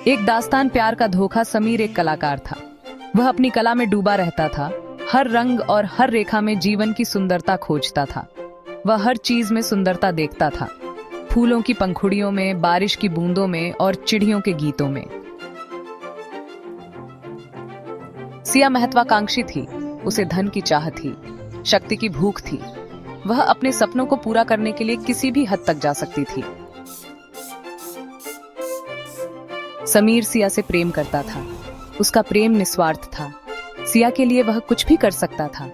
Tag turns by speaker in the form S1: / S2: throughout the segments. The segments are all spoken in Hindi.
S1: एक दास्तान प्यार का धोखा। समीर एक कलाकार था। वह अपनी कला में डूबा रहता था। हर रंग और हर रेखा में जीवन की सुंदरता खोजता था। वह हर चीज में सुंदरता देखता था, फूलों की पंखुड़ियों में, बारिश की बूंदों में और चिड़ियों के गीतों में। सिया महत्वाकांक्षी थी। उसे धन की चाह थी, शक्ति की भूख थी। वह अपने सपनों को पूरा करने के लिए किसी भी हद तक जा सकती थी। समीर सिया से प्रेम करता था। उसका प्रेम निस्वार्थ था। सिया के लिए वह कुछ भी कर सकता था।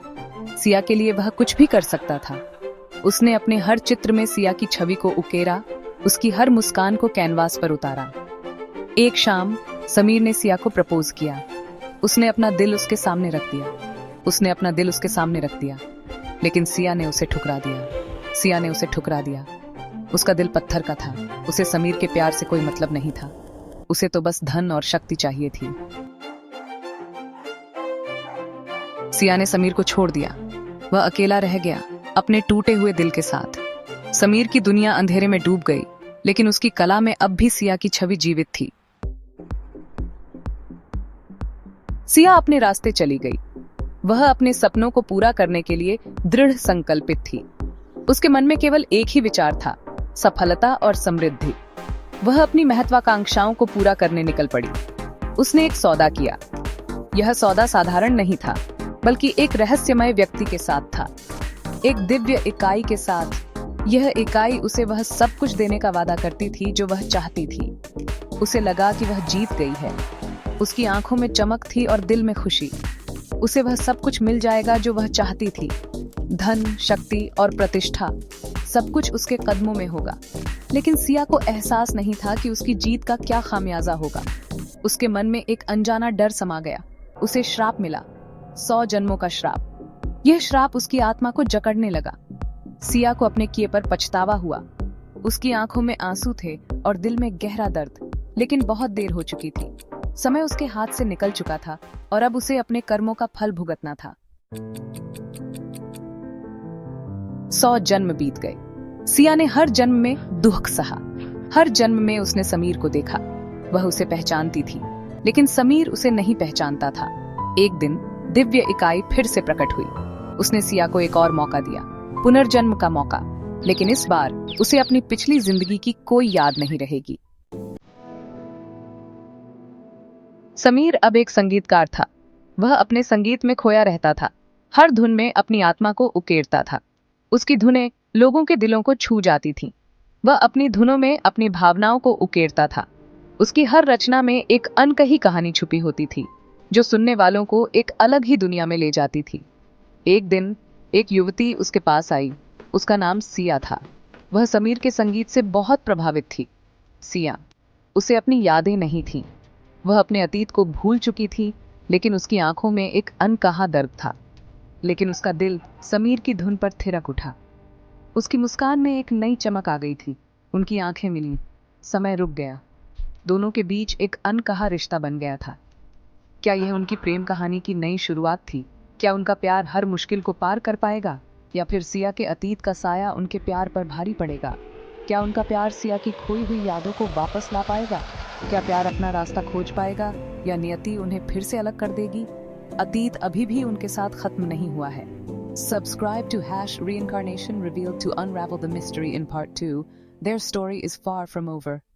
S1: सिया के लिए वह कुछ भी कर सकता था। उसने अपने हर चित्र में सिया की छवि को उकेरा, उसकी हर मुस्कान को कैनवास पर उतारा। एक शाम समीर ने सिया को प्रपोज किया। उसने अपना दिल उसके सामने रख दिया। लेकिन सिया ने उसे ठुकरा दिया। उसका दिल पत्थर का था। उसे समीर के प्यार से कोई मतलब नहीं था। उसे तो बस धन और शक्ति चाहिए थी। सिया ने समीर को छोड़ दिया। वह अकेला रह गया, अपने टूटे हुए दिल के साथ। समीर की दुनिया अंधेरे में डूब गई, लेकिन उसकी कला में अब भी सिया की छवि जीवित थी। सिया अपने रास्ते चली गई। वह अपने सपनों को पूरा करने के लिए दृढ़ संकल्पित थी। उसके मन में केवल एक ही विचार था, सफलता और समृद्धि। वह अपनी महत्वाकांक्षाओं को पूरा करने निकल पड़ी। उसने एक सौदा किया। यह सौदा साधारण नहीं था, बल्कि एक रहस्यमय व्यक्ति के साथ था, एक दिव्य इकाई के साथ। यह इकाई उसे वह सब कुछ देने का वादा करती थी जो वह चाहती थी। उसे लगा कि वह जीत गई है। उसकी आंखों में चमक थी और दिल में खुशी। उसे वह सब कुछ मिल जाएगा जो वह चाहती थी। धन, शक्ति और प्रतिष्ठा, सब कुछ उसके कदमों में होगा। लेकिन सिया को एहसास नहीं था कि उसकी जीत का क्या खामियाजा होगा। उसके मन में एक अनजाना डर समा गया। उसे श्राप मिला, 100 जन्मों का श्राप। यह श्राप उसकी आत्मा को जकड़ने लगा। सिया को अपने किए पर पछतावा हुआ। उसकी आंखों में आंसू थे और दिल में गहरा दर्द। लेकिन बहुत देर हो चुकी थी। समय उसके हाथ से निकल चुका था और अब उसे अपने कर्मों का फल भुगतना था। 100 जन्म बीत गए। सिया ने हर जन्म में दुख सहा। हर जन्म में उसने समीर को देखा। वह उसे पहचानती थी, लेकिन समीर उसे नहीं पहचानता था। एक दिन दिव्य इकाई फिर से प्रकट हुई। उसने सिया को एक और मौका दिया, पुनर्जन्म का मौका। लेकिन इस बार उसे अपनी पिछली जिंदगी की कोई याद नहीं रहेगी। समीर अब एक संगीतकार था। वह अपने संगीत में खोया रहता था। हर धुन में अपनी आत्मा को उकेरता था। उसकी धुनें लोगों के दिलों को छू जाती थीं। वह अपनी धुनों में अपनी भावनाओं को उकेरता था। उसकी हर रचना में एक अनकही कहानी छुपी होती थी, जो सुनने वालों को एक अलग ही दुनिया में ले जाती थी। एक दिन एक युवती उसके पास आई। उसका नाम सिया था। वह समीर के संगीत से बहुत प्रभावित थी। सिया, उसे अपनी यादें नहीं थीं। वह अपने अतीत को भूल चुकी थी, लेकिन उसकी आंखों में एक अनकहा दर्द था। लेकिन उसका दिल समीर की धुन पर थिरक उठा। उसकी मुस्कान में एक नई चमक आ गई थी। उनकी आंखें मिली, समय रुक गया। दोनों के बीच एक अनकहा रिश्ता बन गया था। क्या यह उनकी प्रेम कहानी की नई शुरुआत थी? क्या उनका प्यार हर मुश्किल को पार कर पाएगा, या फिर सिया के अतीत का साया उनके प्यार पर भारी पड़ेगा? क्या उनका प्यार सिया की खोई हुई यादों को वापस ला पाएगा? क्या प्यार अपना रास्ता खोज पाएगा, या नियति उन्हें फिर से अलग कर देगी? अतीत अभी भी उनके साथ खत्म नहीं हुआ है। Subscribe to #reincarnation revealed to unravel the mystery in part 2. Their story is far from over.